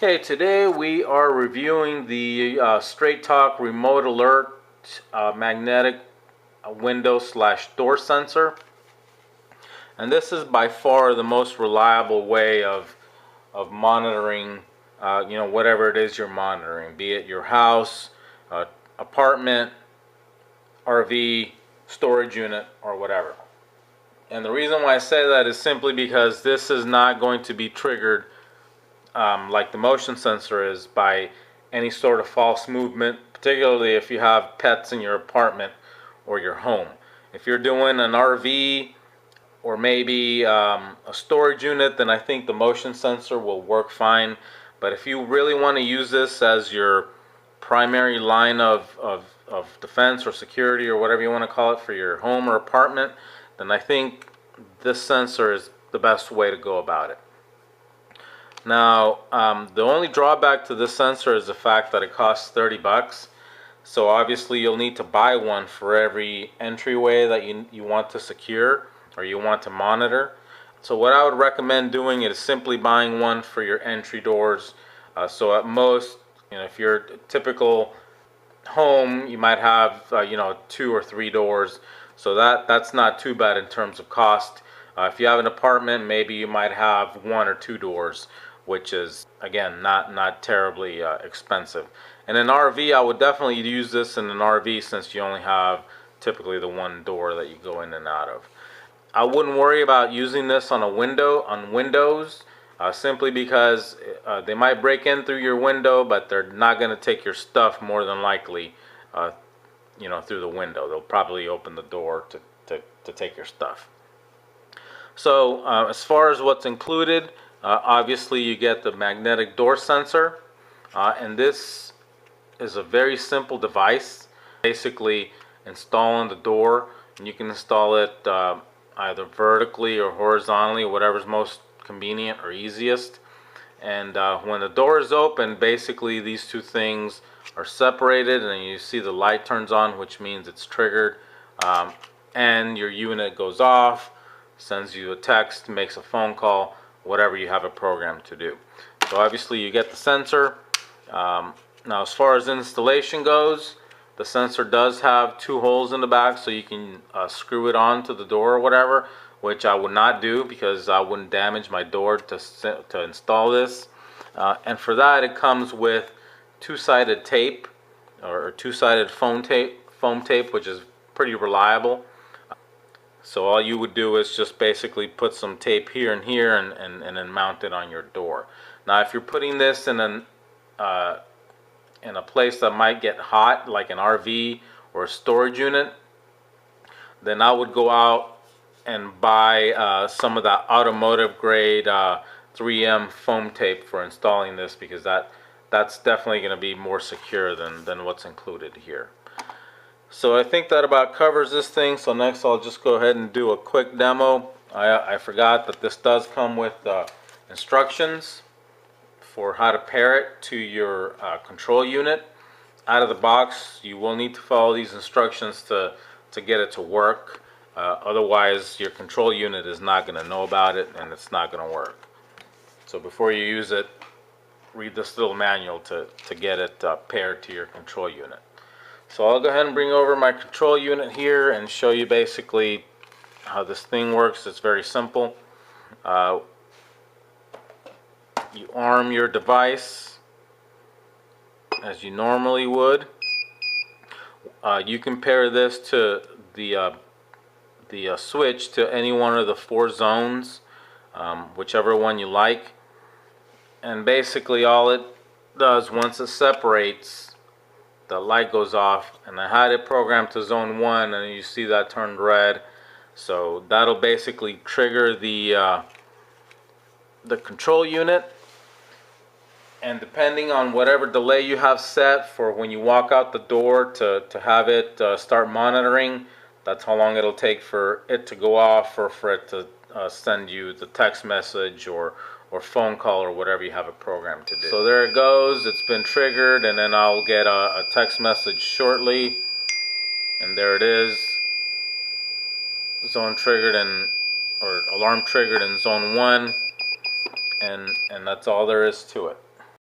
Okay, today we are reviewing the Straight Talk Remote Alert magnetic window slash door sensor. And this is by far the most reliable way of monitoring whatever it is you're monitoring, be it your house, apartment, RV, storage unit, or whatever. And the reason why I say that is simply because this is not going to be triggered like the motion sensor is by any sort of false movement, particularly if you have pets in your apartment or your home. If you're doing an RV or maybe a storage unit, then I think the motion sensor will work fine. But if you really want to use this as your primary line of defense or security or whatever you want to call it for your home or apartment, then I think this sensor is the best way to go about it. Now, the only drawback to this sensor is the fact that it costs 30 bucks. So obviously you'll need to buy one for every entryway that you want to secure or you want to monitor. So what I would recommend doing is simply buying one for your entry doors. So at most, if you're a typical home, you might have 2 or 3 doors. So that's not too bad in terms of cost. If you have an apartment, maybe you might have 1 or 2 doors, which is again not terribly expensive. And an RV, I would definitely use this in an RV since you only have typically the one door that you go in and out of. I wouldn't worry about using this on Windows, simply because they might break in through your window, but they're not going to take your stuff more than likely, through the window. They'll probably open the door to take your stuff. So as far as what's included, obviously you get the magnetic door sensor, and this is a very simple device. Basically install on the door, and you can install it either vertically or horizontally, whatever's most convenient or easiest. And when the door is open, basically these two things are separated, and you see the light turns on, which means it's triggered, and your unit goes off, sends you a text, makes a phone call, whatever you have it programmed to do. So obviously you get the sensor. Now as far as installation goes, the sensor does have 2 holes in the back, so you can screw it on to the door or whatever, which I would not do because I wouldn't damage my door to install this. And for that, it comes with 2-sided tape or 2-sided foam tape, which is pretty reliable. So all you would do is just basically put some tape here and here and then mount it on your door. Now if you're putting this in a place that might get hot, like an RV or a storage unit, then I would go out and buy some of that automotive grade 3M foam tape for installing this, because that's definitely going to be more secure than what's included here. So I think that about covers this thing. So next I'll just go ahead and do a quick demo. I forgot that this does come with instructions for how to pair it to your control unit. Out of the box, you will need to follow these instructions to get it to work. Otherwise, your control unit is not going to know about it, and it's not going to work. So before you use it, read this little manual to get it paired to your control unit. So I'll go ahead and bring over my control unit here and show you basically how this thing works. It's very simple. You arm your device as you normally would. You can pair this to the switch to any one of the 4 zones, whichever one you like. And basically all it does, once it separates, the light goes off, and I had it programmed to zone 1, and you see that turned red. So that'll basically trigger the control unit, and depending on whatever delay you have set for when you walk out the door to have it start monitoring, that's how long it'll take for it to go off, or for it to send you the text message or phone call or whatever you have it programmed to do. So there it goes, it's been triggered, and then I'll get a text message shortly, and there it is, zone triggered or alarm triggered in zone 1, and that's all there is to it.